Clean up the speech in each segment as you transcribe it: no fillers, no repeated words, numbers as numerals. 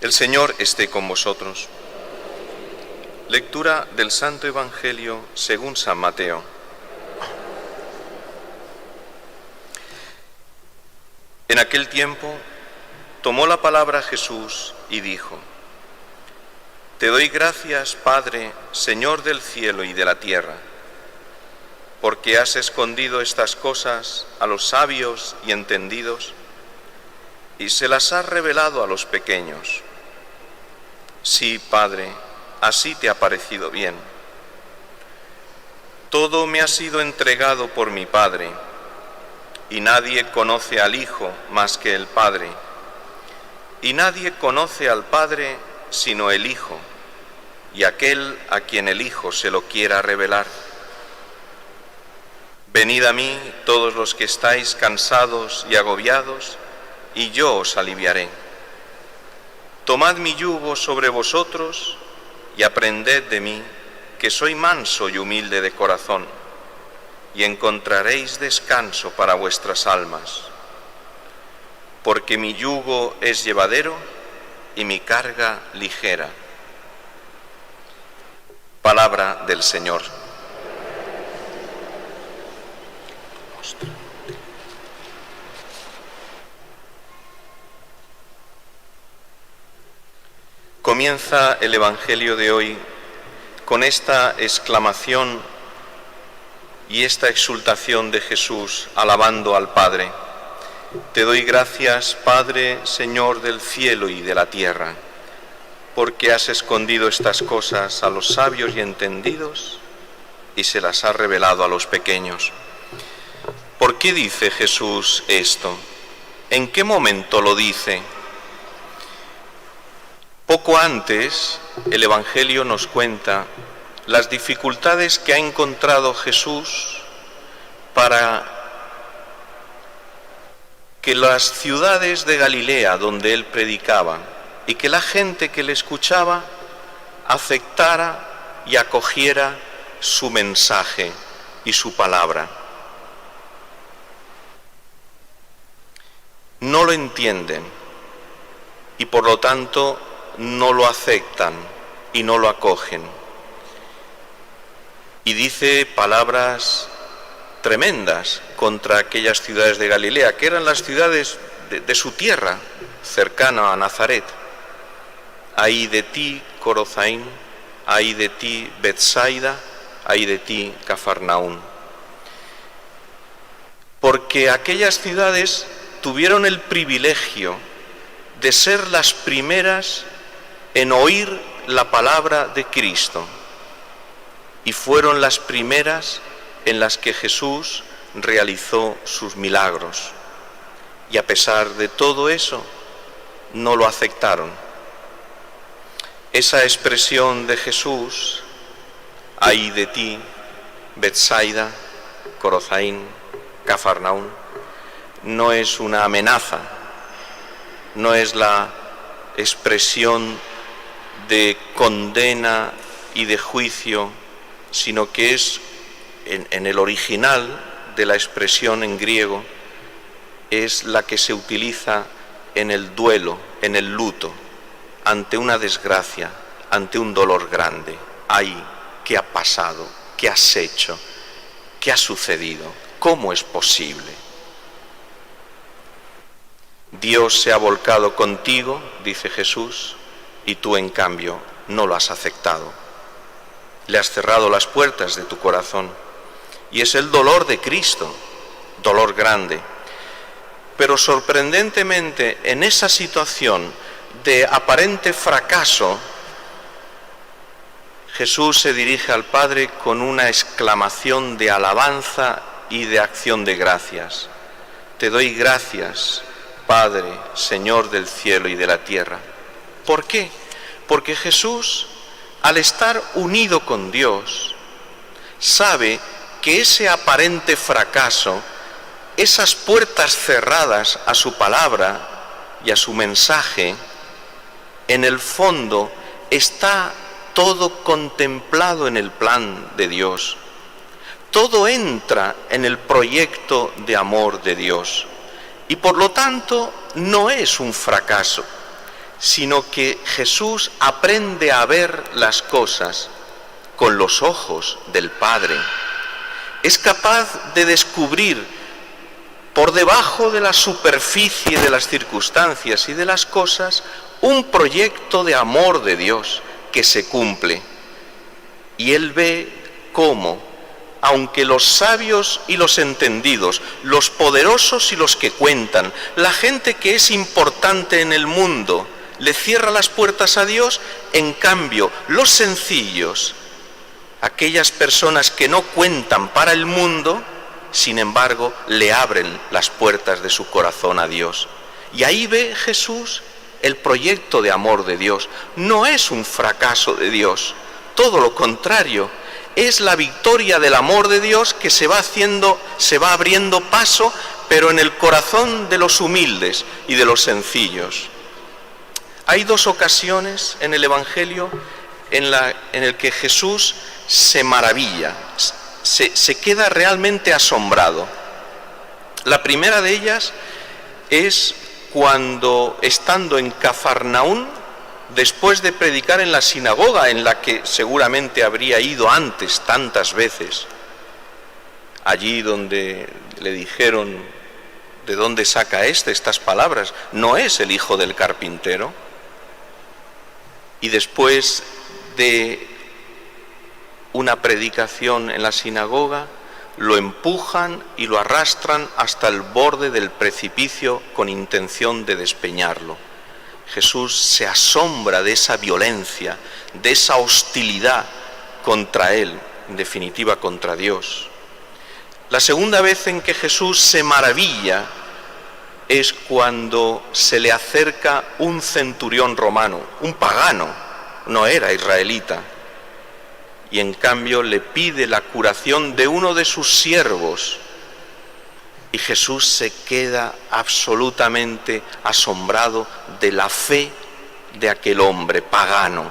El Señor esté con vosotros. Lectura del Santo Evangelio según San Mateo. En aquel tiempo tomó la palabra Jesús y dijo: Te doy gracias, Padre, Señor del cielo y de la tierra, porque has escondido estas cosas a los sabios y entendidos y se las has revelado a los pequeños. Sí, Padre, así te ha parecido bien. Todo me ha sido entregado por mi Padre, y nadie conoce al Hijo más que el Padre, y nadie conoce al Padre sino el Hijo, y aquel a quien el Hijo se lo quiera revelar. Venid a mí todos los que estáis cansados y agobiados, y yo os aliviaré. Tomad mi yugo sobre vosotros y aprended de mí, que soy manso y humilde de corazón, y encontraréis descanso para vuestras almas. Porque mi yugo es llevadero y mi carga ligera. Palabra del Señor. Comienza el Evangelio de hoy con esta exclamación y esta exultación de Jesús alabando al Padre. Te doy gracias, Padre, Señor del cielo y de la tierra, porque has escondido estas cosas a los sabios y entendidos y se las has revelado a los pequeños. ¿Por qué dice Jesús esto? ¿En qué momento lo dice? Poco antes, el Evangelio nos cuenta las dificultades que ha encontrado Jesús para que las ciudades de Galilea donde él predicaba y que la gente que le escuchaba aceptara y acogiera su mensaje y su palabra. No lo entienden y por lo tanto no lo aceptan y no lo acogen. Y dice palabras tremendas contra aquellas ciudades de Galilea, que eran las ciudades de su tierra, cercana a Nazaret. Ay de ti, Corozaín, ay de ti, Betsaida, ay de ti, Cafarnaún. Porque aquellas ciudades tuvieron el privilegio de ser las primeras en oír la palabra de Cristo, y fueron las primeras en las que Jesús realizó sus milagros, y a pesar de todo eso, no lo aceptaron. Esa expresión de Jesús, ay de ti, Betsaida, Corozaín, Cafarnaún, no es una amenaza, no es la expresión de condena y de juicio, sino que es en el original de la expresión en griego, es la que se utiliza en el duelo, en el luto, ante una desgracia, ante un dolor grande. Ay, ¿qué ha pasado? ¿Qué has hecho? ¿Qué ha sucedido? ¿Cómo es posible? Dios se ha volcado contigo, dice Jesús, y tú en cambio no lo has aceptado. Le has cerrado las puertas de tu corazón. Y es el dolor de Cristo, dolor grande. Pero sorprendentemente, en esa situación de aparente fracaso, Jesús se dirige al Padre con una exclamación de alabanza y de acción de gracias. Te doy gracias, Padre, Señor del cielo y de la tierra. ¿Por qué? Porque Jesús, al estar unido con Dios, sabe que ese aparente fracaso, esas puertas cerradas a su palabra y a su mensaje, en el fondo está todo contemplado en el plan de Dios. Todo entra en el proyecto de amor de Dios y por lo tanto no es un fracaso, sino que Jesús aprende a ver las cosas con los ojos del Padre. Es capaz de descubrir por debajo de la superficie de las circunstancias y de las cosas un proyecto de amor de Dios que se cumple. Y él ve cómo, aunque los sabios y los entendidos, los poderosos y los que cuentan, la gente que es importante en el mundo, le cierra las puertas a Dios, en cambio, los sencillos, aquellas personas que no cuentan para el mundo, sin embargo, le abren las puertas de su corazón a Dios. Y ahí ve Jesús el proyecto de amor de Dios. No es un fracaso de Dios, todo lo contrario, es la victoria del amor de Dios que se va abriendo paso, pero en el corazón de los humildes y de los sencillos. Hay dos ocasiones en el Evangelio en el que Jesús se maravilla, se queda realmente asombrado. La primera de ellas es cuando, estando en Cafarnaún, después de predicar en la sinagoga, en la que seguramente habría ido antes tantas veces, allí donde le dijeron: ¿de dónde saca estas palabras? ¿No es el hijo del carpintero? Y después de una predicación en la sinagoga, lo empujan y lo arrastran hasta el borde del precipicio con intención de despeñarlo. Jesús se asombra de esa violencia, de esa hostilidad contra él, en definitiva contra Dios. La segunda vez en que Jesús se maravilla es cuando se le acerca un centurión romano, un pagano, no era israelita, y en cambio le pide la curación de uno de sus siervos, y Jesús se queda absolutamente asombrado de la fe de aquel hombre pagano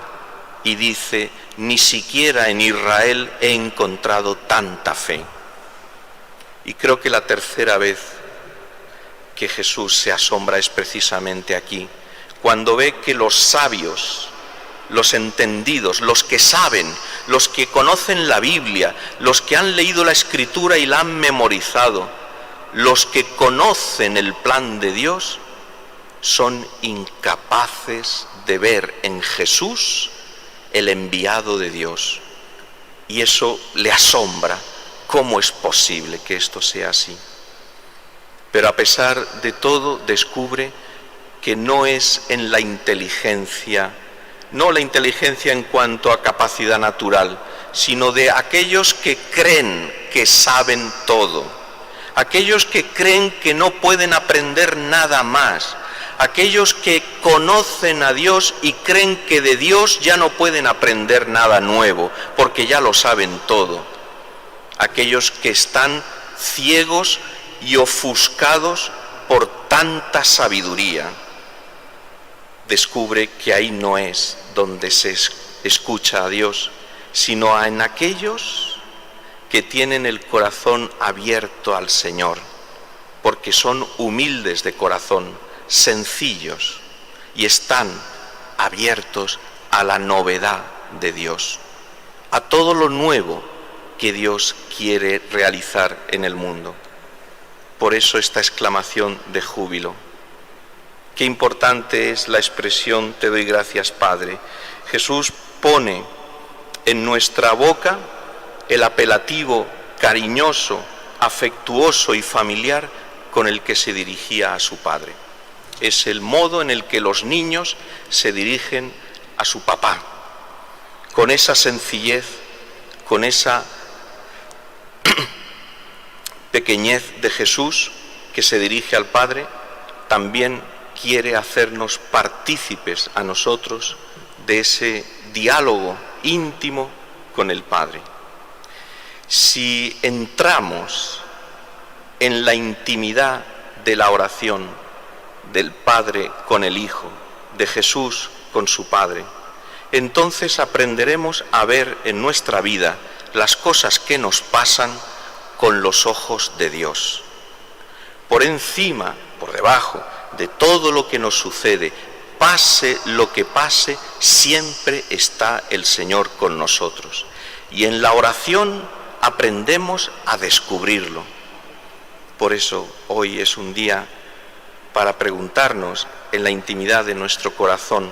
y dice: ni siquiera en Israel he encontrado tanta fe. Y creo que la tercera vez que Jesús se asombra es precisamente aquí, cuando ve que los sabios, los entendidos, los que saben, los que conocen la Biblia, los que han leído la Escritura y la han memorizado, los que conocen el plan de Dios, son incapaces de ver en Jesús el enviado de Dios. Y eso le asombra. ¿Cómo es posible que esto sea así? Pero a pesar de todo descubre que no es en la inteligencia, no la inteligencia en cuanto a capacidad natural, sino de aquellos que creen que saben todo, aquellos que creen que no pueden aprender nada más, aquellos que conocen a Dios y creen que de Dios ya no pueden aprender nada nuevo, porque ya lo saben todo. Aquellos que están ciegos y ofuscados por tanta sabiduría, descubre que ahí no es donde se escucha a Dios, sino en aquellos que tienen el corazón abierto al Señor, porque son humildes de corazón, sencillos, y están abiertos a la novedad de Dios, a todo lo nuevo que Dios quiere realizar en el mundo. Por eso esta exclamación de júbilo. Qué importante es la expresión "te doy gracias, Padre". Jesús pone en nuestra boca el apelativo cariñoso, afectuoso y familiar con el que se dirigía a su Padre. Es el modo en el que los niños se dirigen a su papá, con esa sencillez, con esa pequeñez de Jesús que se dirige al Padre. También quiere hacernos partícipes a nosotros de ese diálogo íntimo con el Padre. Si entramos en la intimidad de la oración del Padre con el Hijo, de Jesús con su Padre, entonces aprenderemos a ver en nuestra vida las cosas que nos pasan con los ojos de Dios. Por encima, por debajo de todo lo que nos sucede, pase lo que pase, siempre está el Señor con nosotros. Y en la oración aprendemos a descubrirlo. Por eso hoy es un día para preguntarnos en la intimidad de nuestro corazón,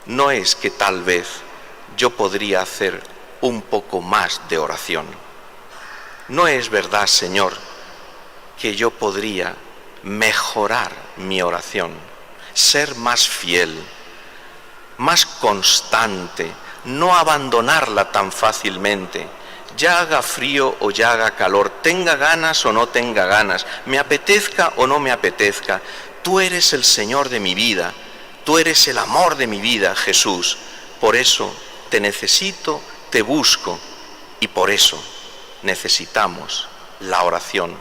no es que tal vez yo podría hacer un poco más de oración. No es verdad, Señor, que yo podría mejorar mi oración, ser más fiel, más constante, no abandonarla tan fácilmente, ya haga frío o ya haga calor, tenga ganas o no tenga ganas, me apetezca o no me apetezca. Tú eres el Señor de mi vida, tú eres el amor de mi vida, Jesús. Por eso te necesito, te busco, y por eso necesitamos la oración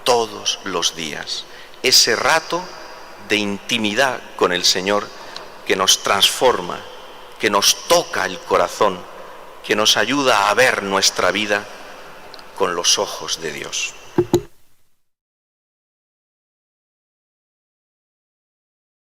todos los días. Ese rato de intimidad con el Señor que nos transforma, que nos toca el corazón, que nos ayuda a ver nuestra vida con los ojos de Dios.